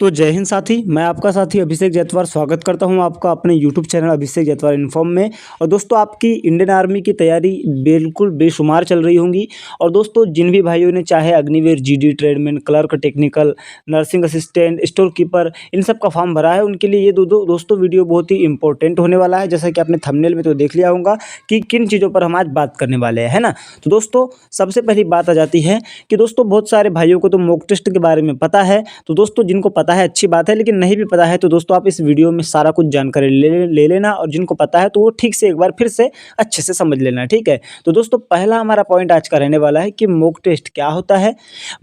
तो जय हिंद साथी, मैं आपका साथी अभिषेक जैतवार स्वागत करता हूं आपका अपने यूट्यूब चैनल अभिषेक जैतवार इन्फॉर्म में। और दोस्तों, आपकी इंडियन आर्मी की तैयारी बिल्कुल बेशुमार चल रही होंगी। और दोस्तों, जिन भी भाइयों ने चाहे Agniveer, GD, tradesman, clerk, technical, nursing assistant, store keeper, इन सब का फॉर्म भरा है, उनके लिए ये दोस्तों वीडियो बहुत ही इंपॉर्टेंट होने वाला है। जैसा कि आपने थंबनेल में तो देख लिया होगा कि किन चीज़ों पर हम आज बात करने वाले हैं, है ना। तो दोस्तों, सबसे पहली बात आ जाती है कि दोस्तों, बहुत सारे भाइयों को तो मॉक टेस्ट के बारे में पता है। तो दोस्तों, जिनको पता है अच्छी बात है, लेकिन नहीं भी पता है तो दोस्तों आप इस वीडियो में सारा कुछ जानकारी ले लेना। और जिनको पता है तो वो ठीक से एक बार फिर से अच्छे से समझ लेना, ठीक है। तो दोस्तों, पहला हमारा पॉइंट आज का रहने वाला है कि मॉक टेस्ट क्या होता है,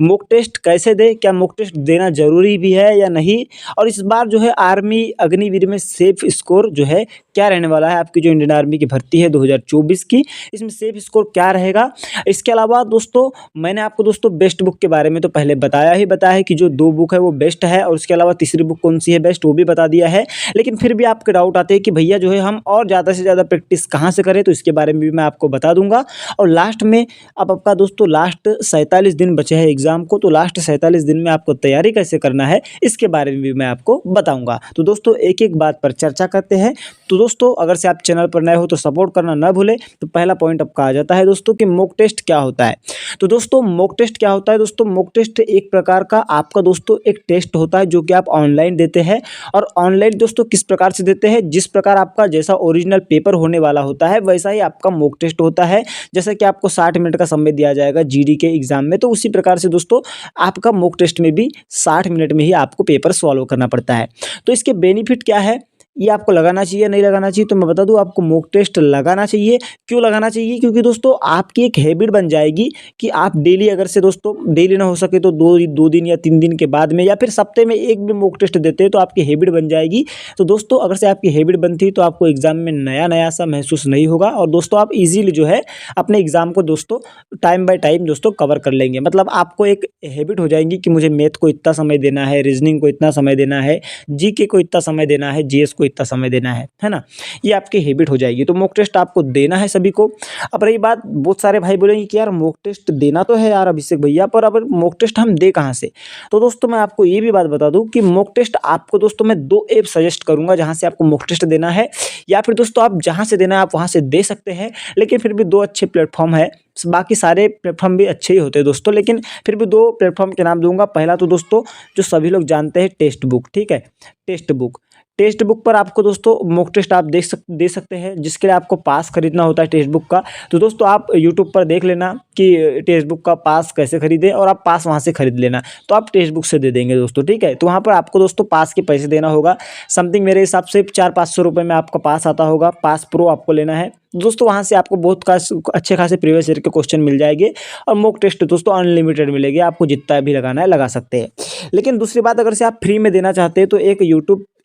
मॉक टेस्ट कैसे दे, क्या मॉक टेस्ट देना जरूरी भी है या नहीं, और इस बार जो है आर्मी अग्निवीर में सेफ स्कोर जो है क्या रहने वाला है। आपकी जो इंडियन आर्मी की भर्ती है 2024 की, इसमें सेफ स्कोर क्या रहेगा। इसके अलावा दोस्तों, मैंने आपको दोस्तों बेस्ट बुक के बारे में तो पहले बताया है कि जो 2 बुक है वो बेस्ट है, और उसके अलावा तीसरी बुक कौन सी है बेस्ट वो भी बता दिया है। लेकिन फिर भी आपके डाउट आते हैं कि भैया जो है हम और ज़्यादा से ज़्यादा प्रैक्टिस कहाँ से करें, तो इसके बारे में भी मैं आपको बता दूंगा। और लास्ट में अब आपका दोस्तों लास्ट 47 दिन बचे हैं एग्जाम को, तो लास्ट 47 दिन में आपको तैयारी कैसे करना है इसके बारे में भी मैं आपको बताऊंगा। तो दोस्तों, एक एक बात पर चर्चा करते हैं। तो दोस्तों, अगर से आप चैनल पर नए हो तो सपोर्ट करना ना भूले। तो पहला पॉइंट आपका आ जाता है दोस्तों कि मॉक टेस्ट क्या होता है। तो दोस्तों, मॉक टेस्ट क्या होता है दोस्तों, मॉक टेस्ट एक प्रकार का आपका दोस्तों एक टेस्ट होता है जो कि आप ऑनलाइन देते हैं। और ऑनलाइन दोस्तों किस प्रकार से देते हैं, जिस प्रकार आपका जैसा ओरिजिनल पेपर होने वाला होता है वैसा ही आपका मॉक टेस्ट होता है। जैसा कि आपको 60 मिनट का समय दिया जाएगा जीडी के एग्जाम में, तो उसी प्रकार से दोस्तों आपका मॉक टेस्ट में भी 60 मिनट में ही आपको पेपर सॉल्व करना पड़ता है। तो इसके बेनिफिट क्या है, ये आपको लगाना चाहिए नहीं लगाना चाहिए, तो मैं बता दूं आपको मॉक टेस्ट लगाना चाहिए। क्यों लगाना चाहिए, क्योंकि दोस्तों आपकी एक हैबिट बन जाएगी कि आप डेली, अगर से दोस्तों डेली ना हो सके तो दो दिन या 3 दिन के बाद में या फिर सप्ते में एक भी मॉक टेस्ट देते हैं तो आपकी हैबिट बन जाएगी। तो दोस्तों, अगर से आपकी हैबिट बनती है तो आपको एग्जाम में नया सा महसूस नहीं होगा, और दोस्तों आप इजीली जो है अपने एग्जाम को दोस्तों टाइम बाय टाइम दोस्तों कवर कर लेंगे। मतलब आपको एक हैबिट हो जाएगी कि मुझे मैथ को इतना समय देना है, रीजनिंग को इतना समय देना है, जीके को इतना समय देना है, जीएस को इतना समय देना है ना। ये आपकी हैबिट हो जाएगी। तो मॉक टेस्ट आपको देना है सभी को। अब रही बात, बहुत सारे भाई बोलेंगे कि यार मॉक टेस्ट देना तो है यार अभिषेक भैया, पर अब मॉक टेस्ट हम दे कहाँ से। तो दोस्तों, मैं आपको ये भी बात बता दूं कि मॉक टेस्ट आपको दोस्तों मैं 2 ऐप सजेस्ट करूंगा जहां से आपको मॉक टेस्ट देना है, या फिर दोस्तों आप जहां से देना है आप वहां से दे सकते हैं। लेकिन फिर भी 2 अच्छे प्लेटफॉर्म है, बाकी सारे प्लेटफॉर्म भी अच्छे ही होते हैं दोस्तों, लेकिन फिर भी 2 प्लेटफॉर्म के नाम दूंगा। पहला तो दोस्तों जो सभी लोग जानते हैं, टेस्ट बुक, ठीक है। टेस्ट बुक पर आपको दोस्तों मॉक टेस्ट आप दे सकते हैं, जिसके लिए आपको पास खरीदना होता है टेस्ट बुक का। तो दोस्तों आप यूट्यूब पर देख लेना कि टेस्ट बुक का पास कैसे खरीदे, और आप पास वहाँ से खरीद लेना, तो आप टेस्ट बुक से दे देंगे दोस्तों, ठीक है। तो वहाँ पर आपको दोस्तों पास के पैसे देना होगा, समथिंग मेरे हिसाब से 400-500 रुपये में आपका पास आता होगा। पास प्रो आपको लेना है दोस्तों, वहाँ से आपको बहुत अच्छे खासे प्रीवियस ईयर के क्वेश्चन मिल जाएंगे। और मॉक टेस्ट दोस्तों अनलिमिटेड मिलेगी, आपको जितना भी लगाना है लगा सकते हैं। लेकिन दूसरी बात, अगर से आप फ्री में देना चाहते हैं तो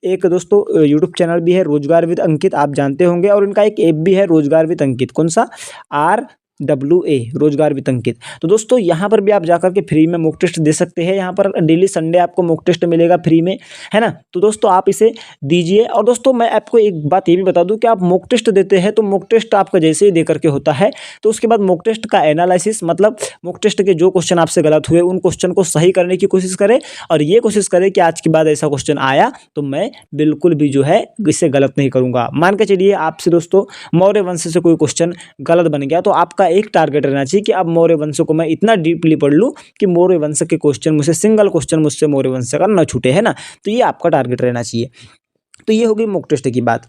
एक दोस्तों यूट्यूब चैनल भी है रोजगार विद अंकित, आप जानते होंगे। और उनका एक ऐप भी है रोजगार विद अंकित, कौन सा, RWA, रोजगार विद अंकित। तो दोस्तों यहाँ पर भी आप जाकर के फ्री में मॉक टेस्ट दे सकते हैं। यहाँ पर डेली संडे आपको मॉक टेस्ट मिलेगा फ्री में, है ना। तो दोस्तों आप इसे दीजिए। और दोस्तों मैं आपको एक बात ये भी बता दूं कि आप मॉक टेस्ट देते हैं तो मॉक टेस्ट आपका जैसे ही दे करके होता है, तो उसके बाद मॉक टेस्ट का एनालिसिस, मतलब मॉक टेस्ट के जो क्वेश्चन आपसे गलत हुए उन क्वेश्चन को सही करने की कोशिश करें, और ये कोशिश करें कि आज के बाद ऐसा क्वेश्चन आया तो मैं बिल्कुल भी जो है इससे गलत नहीं करूँगा। मान के चलिए आपसे दोस्तों मौर्य वंश से कोई क्वेश्चन गलत बन गया, तो आपका एक टारगेट रहना चाहिए कि अब मौर्य वंश को मैं इतना डीपली पढ़ लूं कि मौर्य वंश के क्वेश्चन मुझसे, सिंगल क्वेश्चन मुझसे मौर्य वंश का न छूटे, है ना। तो ये आपका टारगेट रहना चाहिए। तो ये होगी मॉक टेस्ट की बात।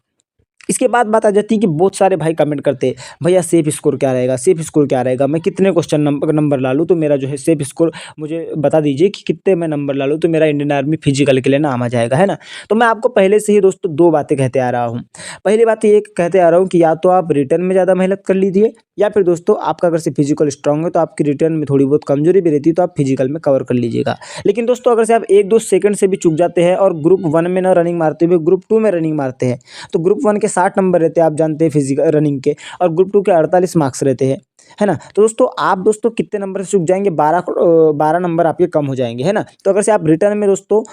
इसके बाद बात आ जाती है कि बहुत सारे भाई कमेंट करते हैं, भैया सेफ स्कोर क्या रहेगा, सेफ स्कोर क्या रहेगा, मैं कितने क्वेश्चन नंबर ला लूँ तो मेरा जो है सेफ स्कोर, मुझे बता दीजिए कि कितने मैं नंबर ला लूँ तो मेरा इंडियन आर्मी फिजिकल के लिए नाम आ जाएगा, है ना। तो मैं आपको पहले से ही दोस्तों 2 बातें कहते आ रहा हूँ। पहली बात ये कहते आ रहा हूँ कि या तो आप रिटर्न में ज़्यादा मेहनत कर लीजिए, या फिर दोस्तों आपका अगर से फिजिकल स्ट्रांग है तो आपकी रिटर्न में थोड़ी बहुत कमजोरी भी रहती है तो आप फिजिकल में कवर कर लीजिएगा। लेकिन दोस्तों अगर से आप 1-2 सेकंड से भी चूक जाते हैं और ग्रुप 1 में ना रनिंग मारते हुए ग्रुप 2 में रनिंग मारते हैं, तो ग्रुप 1 के 60 नंबर रहते हैं, आप जानते हैं फिजिकल रनिंग के, और ग्रुप 2 के 48 मार्क्स रहते हैं। है ना। तो दोस्तों आप दोस्तों कितने नंबर से चूक जाएंगे, 12 नंबर आपके कम हो जाएंगे, है ना। तो अगर से आप रिटर्न में दोस्तों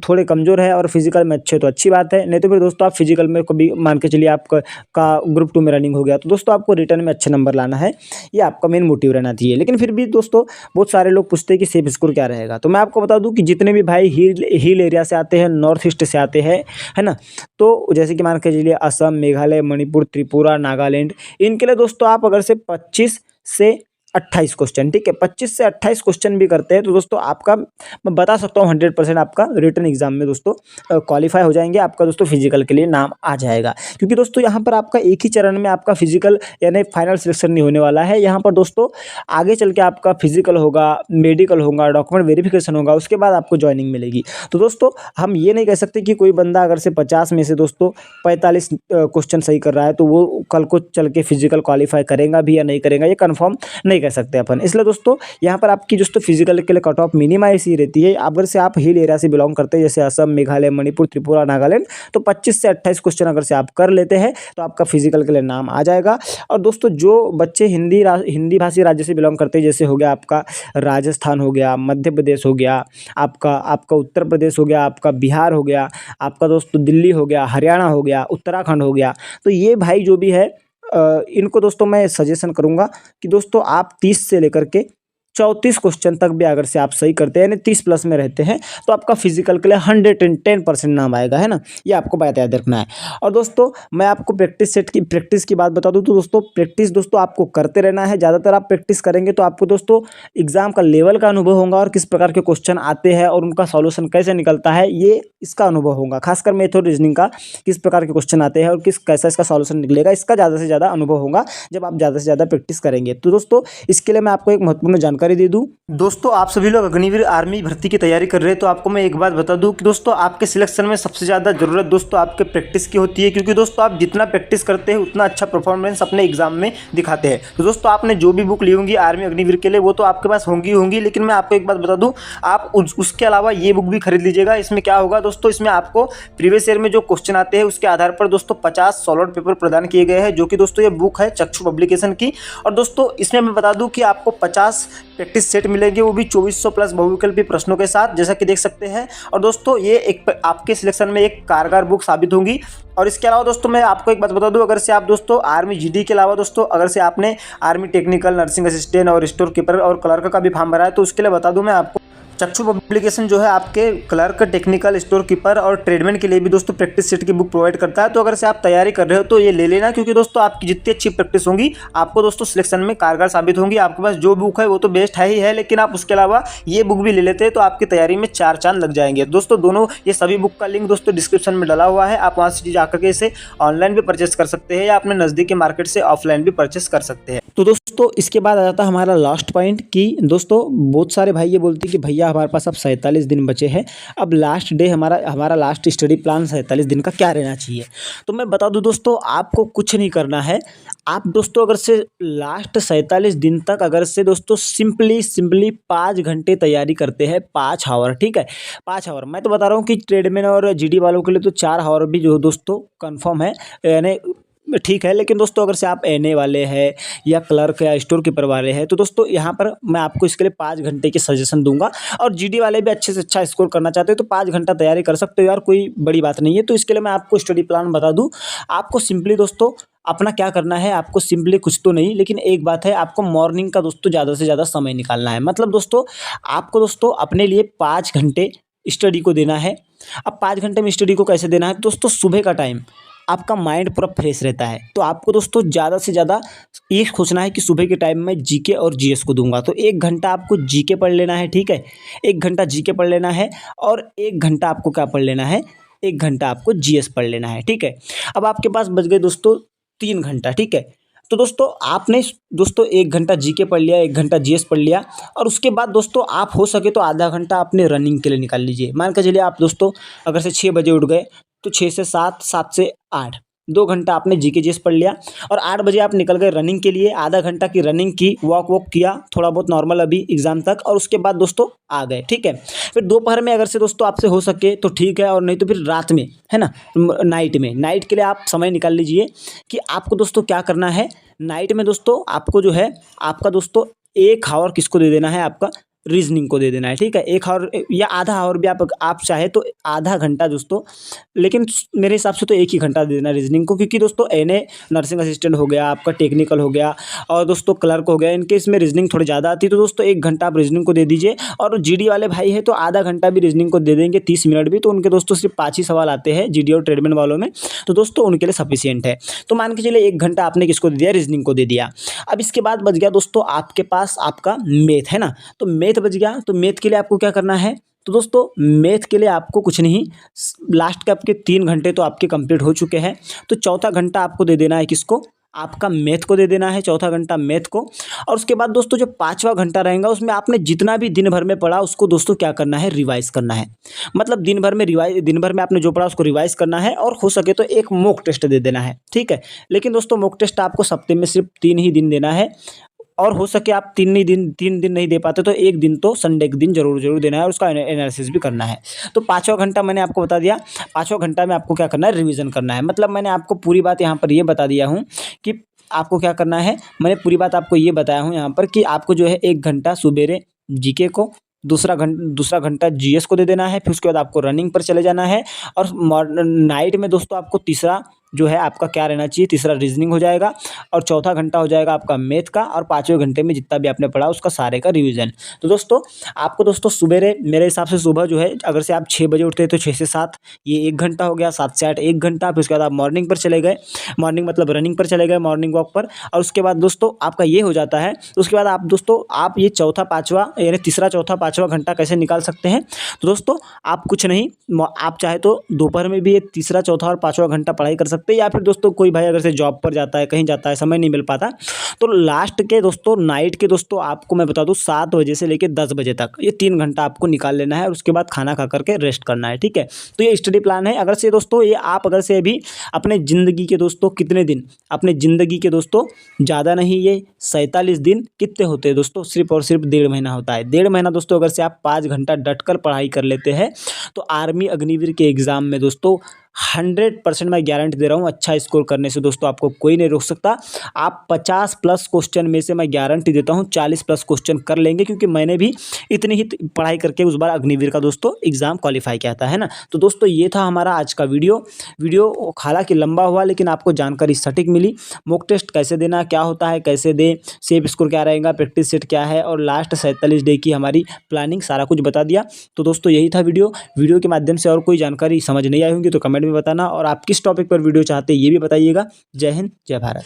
थोड़े कमज़ोर है और फिजिकल में अच्छे तो अच्छी बात है, नहीं तो फिर दोस्तों आप फिजिकल में कभी मान के चलिए आपका ग्रुप 2 में रनिंग हो गया, तो दोस्तों आपको रिटर्न में अच्छे नंबर लाना है, ये आपका मेन मोटिव रहना चाहिए। लेकिन फिर भी दोस्तों बहुत सारे लोग पूछते हैं कि सेफ स्कोर क्या रहेगा, तो मैं आपको बता दूं कि जितने भी भाई हिल एरिया से आते हैं, नॉर्थ ईस्ट से आते हैं, है ना, तो जैसे कि मान के चलिए असम, मेघालय, मणिपुर, त्रिपुरा, नागालैंड, इनके लिए दोस्तों आप अगर से 25 से 28 क्वेश्चन, ठीक है, 25 से 28 क्वेश्चन भी करते हैं तो दोस्तों आपका मैं बता सकता हूँ 100% आपका रिटर्न एग्जाम में दोस्तों क्वालिफाई हो जाएंगे, आपका दोस्तों फिजिकल के लिए नाम आ जाएगा। क्योंकि दोस्तों यहाँ पर आपका एक ही चरण में आपका फिजिकल यानी फाइनल सिलेक्शन नहीं होने वाला है, यहाँ पर दोस्तों आगे चल के आपका फिजिकल होगा, मेडिकल होगा, डॉक्यूमेंट वेरिफिकेशन होगा, उसके बाद आपको ज्वाइनिंग मिलेगी। तो दोस्तों हम ये नहीं कह सकते कि कोई बंदा अगर से 50 में से दोस्तों 45 क्वेश्चन सही कर रहा है तो वो कल को चल के फिजिकल क्वालिफाई करेगा भी या नहीं करेगा, ये कन्फर्म नहीं कह सकते अपन। इसलिए दोस्तों यहाँ पर आपकी दोस्तों फिजिकल के लिए कट ऑफ मिनिमम ऐसी रहती है, अगर से आप हिल एरिया से बिलोंग करते हैं जैसे असम, मेघालय, मणिपुर, त्रिपुरा, नागालैंड, तो 25 से 28 क्वेश्चन अगर से आप कर लेते हैं तो आपका फिजिकल के लिए नाम आ जाएगा। और दोस्तों जो बच्चे हिंदी भाषी राज्य से बिलोंग करते हैं, जैसे हो गया आपका राजस्थान हो गया, मध्य प्रदेश हो गया, आपका उत्तर प्रदेश हो गया, आपका बिहार हो गया, आपका दोस्तों दिल्ली हो गया, हरियाणा हो गया, उत्तराखंड हो गया, तो ये भाई जो भी है इनको दोस्तों मैं सजेशन करूंगा कि दोस्तों आप 30 से लेकर के 34 क्वेश्चन तक भी अगर से आप सही करते हैं, यानी 30 प्लस में रहते हैं, तो आपका फिजिकल के लिए 110% नाम आएगा, है ना, ये आपको बात याद रखना है। और दोस्तों मैं आपको प्रैक्टिस की बात बता दूं तो दोस्तों प्रैक्टिस दोस्तों आपको करते रहना है, ज़्यादातर आप प्रैक्टिस करेंगे तो आपको दोस्तों एग्जाम का लेवल का अनुभव होगा और किस प्रकार के क्वेश्चन आते हैं और उनका सॉल्यूशन कैसे निकलता है, ये इसका अनुभव होगा, खासकर मेथड रीजनिंग का किस प्रकार के क्वेश्चन आते हैं और कैसा इसका सॉल्यूशन निकलेगा, इसका ज़्यादा से ज़्यादा अनुभव होगा जब आप ज़्यादा से ज़्यादा प्रैक्टिस करेंगे। तो दोस्तों इसके लिए मैं आपको एक महत्वपूर्ण जानकारी दे दूं, दोस्तों आप सभी लोग अग्निवीर आर्मी भर्ती की तैयारी कर रहे हैं तो आपको मैं एक बात बता दूं कि दोस्तों आपके सिलेक्शन में सबसे ज़्यादा ज़रूरत दोस्तों आपके प्रैक्टिस की होती है, क्योंकि दोस्तों आप जितना प्रैक्टिस करते हैं उतना अच्छा परफॉर्मेंस अपने एग्जाम में दिखाते हैं। तो दोस्तों आपने जो भी बुक ली होंगी आर्मी अग्निवीर के लिए वो तो आपके पास होंगी, लेकिन मैं आपको एक बात बता दूँ, आप उसके अलावा ये बुक भी खरीद लीजिएगा। इसमें क्या होगा दोस्तों, इसमें आपको प्रीवियस ईयर में जो क्वेश्चन आते हैं उसके आधार पर दोस्तों 50 सॉल्व पेपर प्रदान किए गए हैं, जो कि दोस्तों ये बुक है चक्षु पब्लिकेशन की। और दोस्तों इसमें मैं बता दूं कि आपको 50 प्रैक्टिस सेट मिलेंगे, वो भी 2400 प्लस बहुविकल्पी प्रश्नों के साथ, जैसा कि देख सकते हैं। और दोस्तों ये एक आपके सिलेक्शन में एक कारगर बुक साबित होंगी। और इसके अलावा दोस्तों मैं आपको एक बात बता दूं, अगर से आप दोस्तों आर्मी जीडी के अलावा दोस्तों अगर से आपने आर्मी टेक्निकल, नर्सिंग असिस्टेंट और स्टोर कीपर और क्लर्क का भी फॉर्म भरा है, तो उसके लिए बता दूं मैं आपको चक्षु पब्लिकेशन जो है आपके क्लर्क, टेक्निकल, स्टोर कीपर और ट्रेडमैन के लिए भी दोस्तों प्रैक्टिस सेट की बुक प्रोवाइड करता है। तो अगर से आप तैयारी कर रहे हो तो ये ले लेना, क्योंकि दोस्तों आपकी जितनी अच्छी प्रैक्टिस होंगी आपको दोस्तों सिलेक्शन में कारगर साबित होंगी। आपके पास जो बुक है वो तो बेस्ट है ही है, लेकिन आप उसके अलावा ये बुक भी ले लेते हैं तो आपकी तैयारी में 4 चांद लग जाएंगे। दोस्तों दोनों ये सभी बुक का लिंक दोस्तों डिस्क्रिप्शन में डाला हुआ है, आप वहाँ से जाकर के इसे ऑनलाइन भी परचेस कर सकते हैं या अपने नज़दीकी मार्केट से ऑफलाइन भी परचेस कर सकते हैं। तो दोस्तों इसके बाद आ जाता है हमारा लास्ट पॉइंट कि दोस्तों बहुत सारे भाई ये बोलते हैं कि भैया हमारे पास अब 47 दिन बचे हैं, अब लास्ट डे हमारा लास्ट स्टडी प्लान 47 दिन का क्या रहना चाहिए। तो मैं बता दूं दोस्तों आपको कुछ नहीं करना है। आप दोस्तों अगर से लास्ट 47 दिन तक अगर से दोस्तों सिंपली 5 घंटे तैयारी करते हैं, 5 आवर, ठीक है, 5 आवर। मैं तो बता रहा हूँ कि ट्रेडमैन और जीडी वालों के लिए तो 4 आवर भी जो दोस्तों कन्फर्म है, यानी ठीक है। लेकिन दोस्तों अगर से आप एनए वाले हैं या क्लर्क या स्टोर कीपर वाले हैं तो दोस्तों यहाँ पर मैं आपको इसके लिए 5 घंटे की सजेशन दूंगा। और जीडी वाले भी अच्छे से अच्छा स्कोर करना चाहते हो तो 5 घंटा तैयारी कर सकते हो यार, कोई बड़ी बात नहीं है। तो इसके लिए मैं आपको स्टडी प्लान बता दूं, आपको सिंपली दोस्तों अपना क्या करना है, आपको सिंपली कुछ तो नहीं, लेकिन एक बात है, आपको मॉर्निंग का दोस्तों ज़्यादा से ज़्यादा समय निकालना है। मतलब दोस्तों आपको दोस्तों अपने लिए 5 घंटे स्टडी को देना है। अब 5 घंटे में स्टडी को कैसे देना है दोस्तों, सुबह का टाइम आपका माइंड पूरा फ्रेश रहता है, तो आपको दोस्तों ज़्यादा से ज़्यादा ये सोचना है कि सुबह के टाइम में जीके और जीएस को दूंगा। तो 1 घंटा आपको जीके पढ़ लेना है, ठीक है, 1 घंटा जीके पढ़ लेना है और 1 घंटा आपको क्या पढ़ लेना है, 1 घंटा आपको जीएस पढ़ लेना है, ठीक है। अब आपके पास बच गए दोस्तों 3 घंटा, ठीक है। तो दोस्तों आपने दोस्तों 1 घंटा जीके पढ़ लिया, 1 घंटा जीएस पढ़ लिया, और उसके बाद दोस्तों आप हो सके तो आधा घंटा अपने रनिंग के लिए निकाल लीजिए। मान के चलिए आप दोस्तों अगर से 6 बजे उठ गए तो 6 से 7, 7 से 8, 2 घंटा आपने जीके जीएस पढ़ लिया, और 8 बजे आप निकल गए रनिंग के लिए, आधा घंटा की रनिंग की, वॉक किया थोड़ा बहुत नॉर्मल अभी एग्जाम तक, और उसके बाद दोस्तों आ गए, ठीक है। फिर दोपहर में अगर से दोस्तों आपसे हो सके तो ठीक है, और नहीं तो फिर रात में, है ना, नाइट के लिए आप समय निकाल लीजिए कि आपको दोस्तों क्या करना है, नाइट में दोस्तों आपको जो है आपका दोस्तों 1 आवर किसको दे देना है, आपका रीजनिंग को दे देना है, ठीक है। 1 आवर या आधा आवर भी आप चाहे तो आधा घंटा दोस्तों, लेकिन मेरे हिसाब से तो 1 ही घंटा दे देना रीजनिंग को, क्योंकि दोस्तों एनए नर्सिंग असिस्टेंट हो गया, आपका टेक्निकल हो गया और दोस्तों क्लर्क हो गया, इनके इसमें रीजनिंग थोड़ी ज़्यादा आती है। तो दोस्तों 1 घंटा आप रीजनिंग को दे दीजिए, और जीडी वाले भाई है तो आधा घंटा भी रीजनिंग को दे देंगे, 30 मिनट भी, तो उनके दोस्तों सिर्फ 5 ही सवाल आते हैं जीडी और ट्रेडमैन वालों में, तो दोस्तों उनके लिए सफिशियंट है। तो मान के चलिए 1 घंटा आपने किसको दे दिया, रीजनिंग को दे दिया। अब इसके बाद बच गया दोस्तों आपके पास आपका मैथ, है ना। तो मैथ बच गया, तो मैथ के लिए आपको क्या करना है, तो दोस्तों मैथ के लिए आपको कुछ नहीं, लास्ट के आपके 3 घंटे तो आपके कंप्लीट हो चुके हैं, तो चौथा घंटा आपको दे देना है किसको, आपका मैथ को दे देना है, चौथा घंटा मैथ को। और उसके बाद दोस्तों जो 5वां घंटा रहेगा उसमें आपने जितना भी दिन भर में पढ़ा उसको दोस्तों क्या करना है, रिवाइज करना है। मतलब दिन भर में आपने जो पढ़ा उसको रिवाइज करना है, और हो सके तो एक मॉक टेस्ट दे देना है, ठीक है। लेकिन दोस्तों मॉक टेस्ट आपको सप्ताह में सिर्फ 3 ही दिन देना है, और हो सके आप 3 दिन नहीं दे पाते तो 1 दिन तो संडे के दिन जरूर देना है, और उसका एनालिसिस भी करना है। तो 5वां घंटा मैंने आपको बता दिया, 5वां घंटा में आपको क्या करना है, रिवीजन करना है। मतलब मैंने आपको पूरी बात यहाँ पर ये बता दिया हूँ कि आपको क्या करना है, मैंने पूरी बात आपको ये बताया हूँ यहाँ पर कि आपको जो है 1 घंटा सुबेरे जीके को, दूसरा घंटा जीएस को दे देना है, फिर उसके बाद आपको रनिंग पर चले जाना है, और नाइट में दोस्तों आपको तीसरा जो है आपका क्या रहना चाहिए, तीसरा रीजनिंग हो जाएगा, और चौथा घंटा हो जाएगा आपका मैथ का, और 5वें घंटे में जितना भी आपने पढ़ा उसका सारे का रिवीजन। तो दोस्तों आपको दोस्तों सुबेरे मेरे हिसाब से सुबह जो है, अगर से आप 6 बजे उठते हैं तो 6 से 7 ये 1 घंटा हो गया, 7 से 8 1 घंटा, फिर उसके बाद आप मॉर्निंग पर चले गए, मॉर्निंग मतलब रनिंग पर चले गए, मॉर्निंग वॉक पर, और उसके बाद दोस्तों आपका ये हो जाता है। उसके बाद आप दोस्तों आप ये चौथा पाँचवा यानी तीसरा चौथा पाँचवा घंटा कैसे निकाल सकते हैं, तो दोस्तों आप कुछ नहीं, आप चाहे तो दोपहर में भी ये तीसरा चौथा और 5वां घंटा पढ़ाई कर सकते हैं, या फिर दोस्तों कोई भाई अगर से जॉब पर जाता है, कहीं जाता है, समय नहीं मिल पाता, तो लास्ट के दोस्तों नाइट के दोस्तों आपको मैं बता दूं 7 बजे से लेकर 10 बजे तक ये 3 घंटा आपको निकाल लेना है, और उसके बाद खाना खा करके रेस्ट करना है, ठीक है। तो ये स्टडी प्लान है। अगर से दोस्तों ये आप अगर से अभी अपने ज़िंदगी के दोस्तों कितने दिन, अपने ज़िंदगी के दोस्तों ज़्यादा नहीं, ये 47 दिन कितने होते हैं दोस्तों, सिर्फ और सिर्फ 1.5 महीना होता है। 1.5 महीना दोस्तों अगर से आप 5 घंटा डट कर पढ़ाई कर लेते हैं तो आर्मी अग्निवीर के एग्ज़ाम में दोस्तों 100% मैं गारंटी दे रहा हूँ, अच्छा स्कोर करने से दोस्तों आपको कोई नहीं रोक सकता। आप 50+ क्वेश्चन में से मैं गारंटी देता हूँ 40+ क्वेश्चन कर लेंगे, क्योंकि मैंने भी इतनी ही पढ़ाई करके उस बार अग्निवीर का दोस्तों एग्ज़ाम क्वालिफाई किया था, है ना। तो दोस्तों ये था हमारा आज का वीडियो हालांकि लंबा हुआ, लेकिन आपको जानकारी सटीक मिली। मॉक टेस्ट कैसे देना, क्या होता है, कैसे दे, सेफ स्कोर क्या रहेगा, प्रैक्टिस सेट क्या है, और लास्ट 47 डे की हमारी प्लानिंग, सारा कुछ बता दिया। तो दोस्तों यही था वीडियो के माध्यम से और कोई जानकारी समझ नहीं आई होंगी तो कमेंट में बताना, और आप किस टॉपिक पर वीडियो चाहते हैं ये भी बताइएगा। जय हिंद, जय भारत।